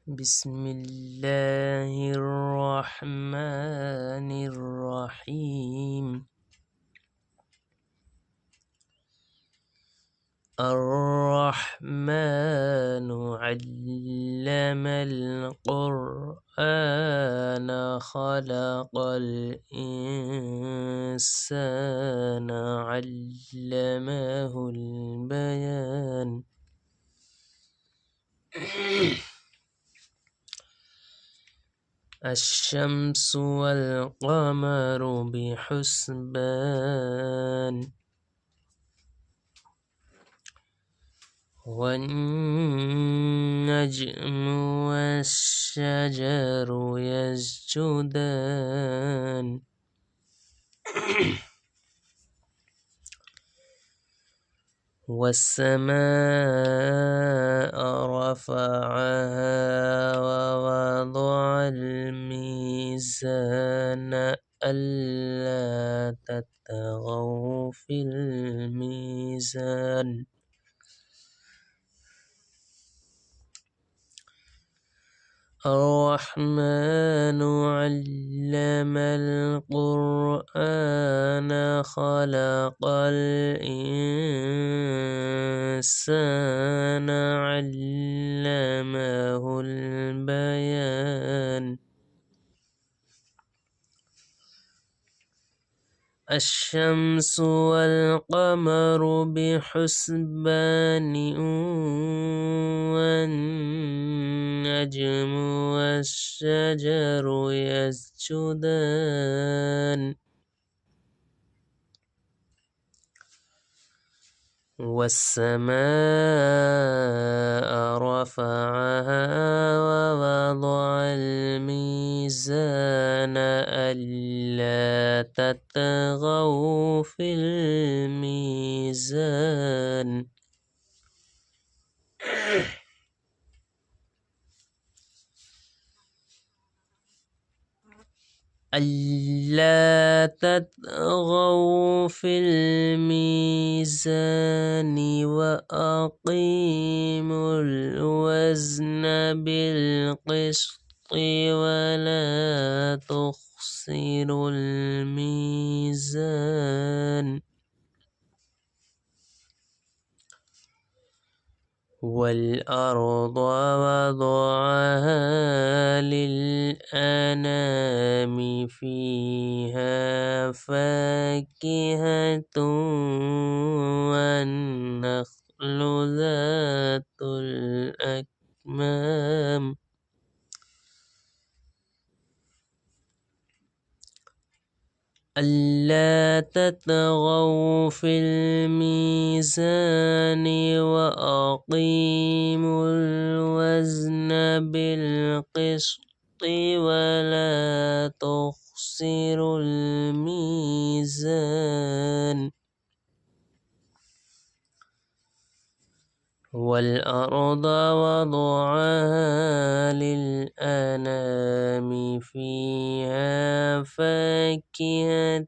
بسم الله الرحمن الرحيم. الرحمن علم القرآن خلق الإنسان علمه البيان. الشمس والقمر بحسبان والنجم والشجر يسجدان والسماء رفعها ووضع الميزان ألا تطغوا في الميزان. الرحمن علم القرآن خلق الإنسان علمه البيان. الشمس والقمر بحسبان والنجم والشجر يسجدان والسماء رفعها ووضع الميزان ألا تطغوا في الميزان. ألا تطغوا في الميزان وأقيموا الوزن بالقسط ولا تخسروا الميزان. والأرض وضعها للأنام فيها فاكهة والنخل ذات الأكمام. ألا تطغوا في الميزان وأقيموا الوزن بالقسط ولا تخسروا الميزان. والأرض وضعها للأنام فيها فاكهة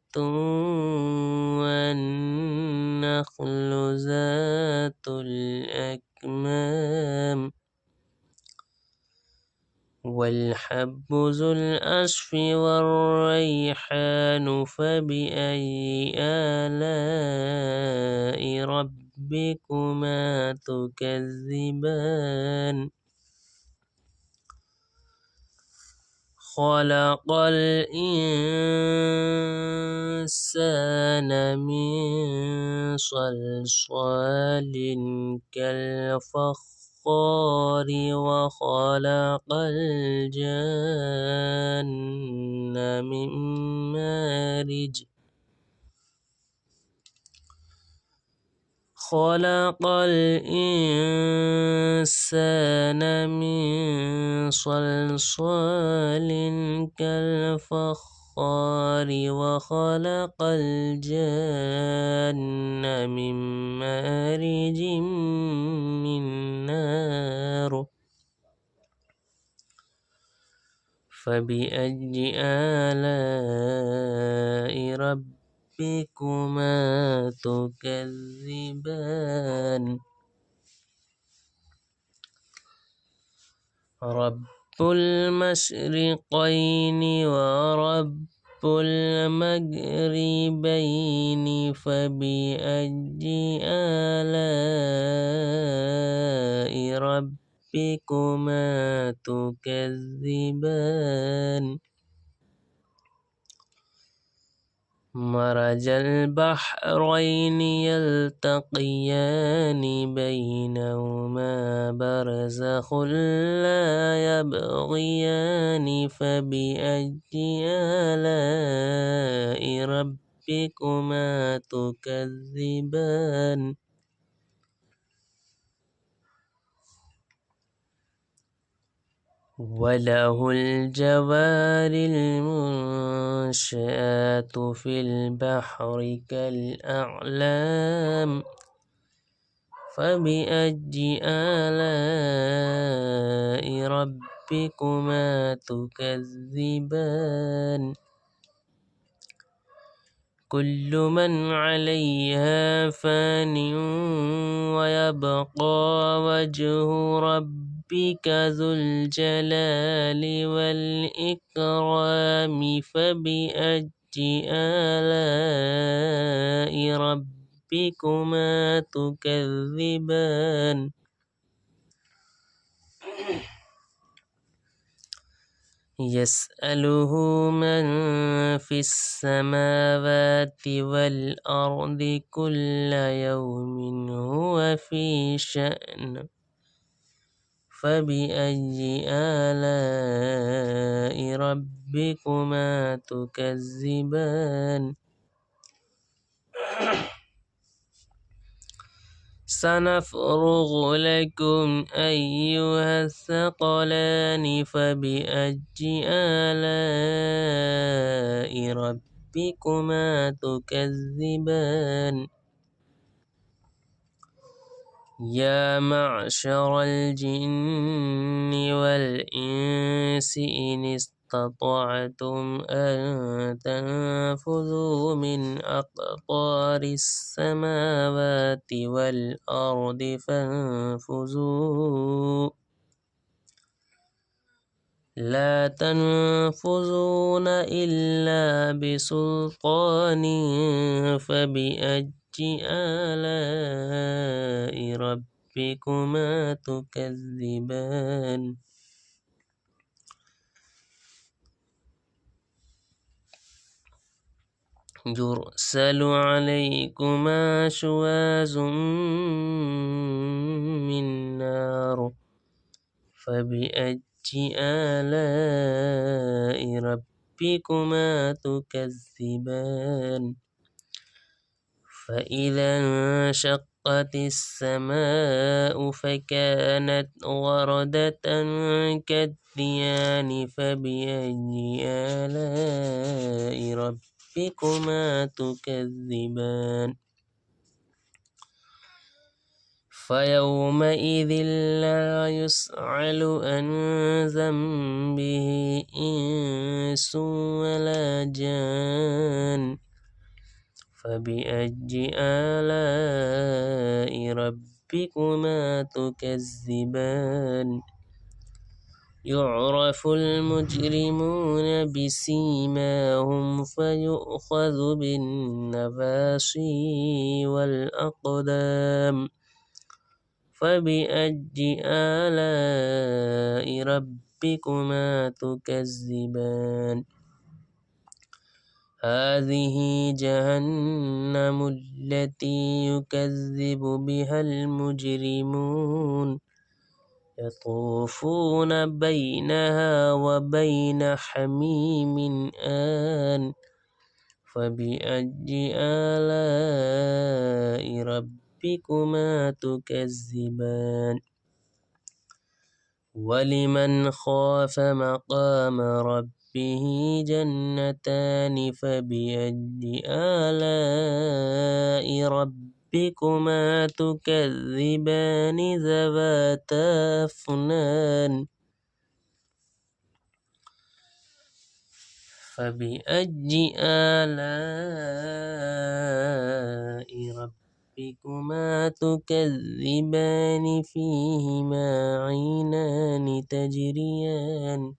والنخل ذات الأكمام والحب ذو العصف والريحان. فبأي آلاء ربكما تكذبان. خلق الإنسان من صلصال كالفخار وخلق الجن من مارج. خلق الإنسان من صلصال كالفخار وخلق الجن من مارج من نار. فبأي آلاء ربكما تكذبان. رب المشرقين ورب المغربين فبأي آلاء ربكما تكذبان مرج البحرين يلتقيان بينهما برزخ لا يبغيان فبأي آلاء ربكما تكذبان وله الجوار المنشآت في البحر كالأعلام فبأي آلاء ربكما تكذبان كل من عليها فان ويبقى وجه ربك ذو الجلال والإكرام فبأي آلاء ربكما تكذبان يسأله من في السماوات والأرض كل يوم هو في شأن فبأي آلاء ربكما تكذبان سنفرغ لكم أيها الثقلان فبأي آلاء ربكما تكذبان يا معشر الجن والإنس إن استطعتم أن تنفذوا من أقطار السماوات والأرض فانفذوا لا تنفذون إلا بسلطان فبأي آلاء ربكما تكذبان يرسل عليكما شواظ من نار فبأي آلاء ربكما تكذبان فإذا انشقت السماء فكانت وردة كالديان فبأي آلاء ربكما تكذبان فيومئذ لا يسأل عن ذنبه إنس ولا جان فبأي آلاء ربكما تكذبان يعرف المجرمون بسيماهم فيؤخذ بالنواصي والأقدام فبأي آلاء ربكما تكذبان هذه جهنم التي يكذب بها المجرمون يطوفون بينها وبين حميم آن فبأي آلاء ربكما تكذبان ولمن خاف مقام ربه جنتان فبأي آلاء ربكما تكذبان ذواتا أفنان فبأي آلاء ربكما ربكما تكذبان فيهما عينان تجريان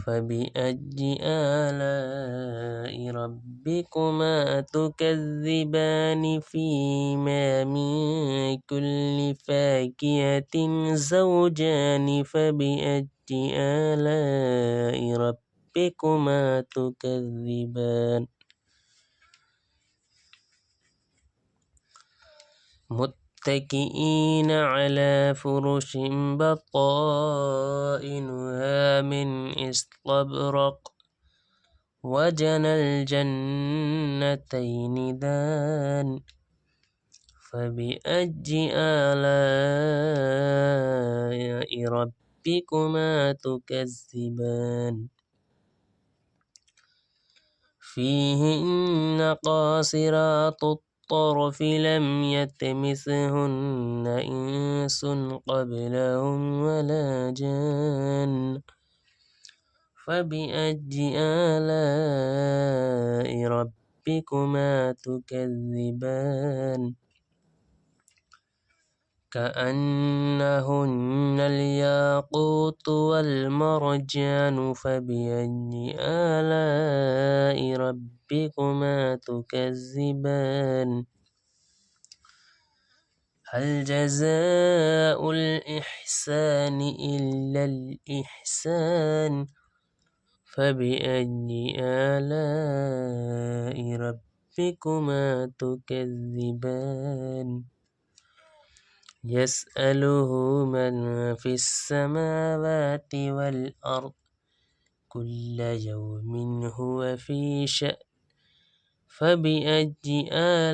فبأي آلاء ربكما تكذبان فيهما من كل فاكهة زوجان فبأي آلاء ربكما تكذبان متكئين على فرش بطائنها من استبرق وجنى الجنتين دان فبأي آلاء ربكما تكذبان فيهن قاصرات الطرف لم يطمثهن إنس قبلهم ولا جان فبأي آلاء ربكما تكذبان كأنهن الياقوت والمرجان فبأي آلاء ربكما تكذبان هل جزاء الإحسان إلا الإحسان فبأي آلاء ربكما تكذبان يسأله من في السماوات والأرض كل يوم هو في شأن فبأي آلاء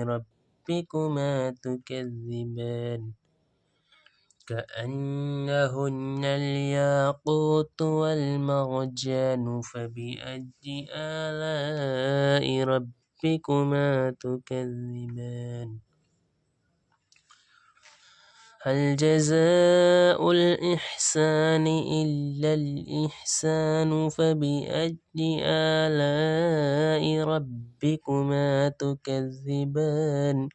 ربكما تكذبان كأنهن الياقوت والمرجان فبأي آلاء ربكما تكذبان هل جزاء الإحسان إلا الإحسان فبأي آلاء ربكما تكذبان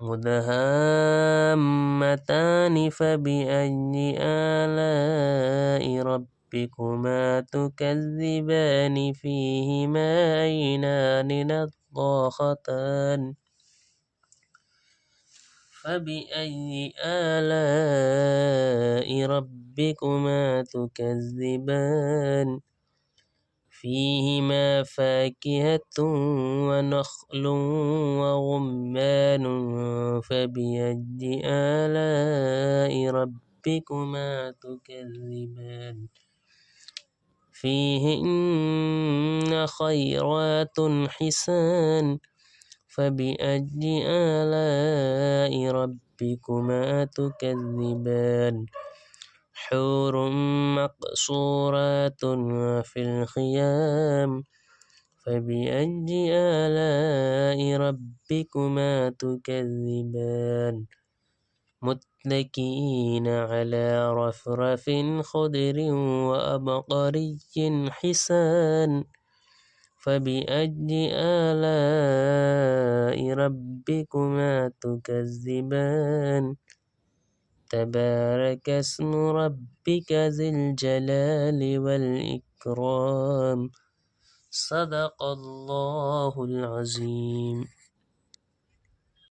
مدهامتان فبأي آلاء ربكما تكذبان فيهما عينان نضاختان فبأي آلاء ربكما تكذبان فيهما فاكهة ونخل ورمان فبأي آلاء ربكما تكذبان فيهن خيرات حسان فبأي آلاء ربكما تكذبان حور مقصورات في الخيام فبأي آلاء ربكما تكذبان متكئين على رفرف خضر وأبقري حسان فبأي آلاء ربكما تكذبان تبارك اسم ربك ذي الجلال والإكرام صدق الله العظيم.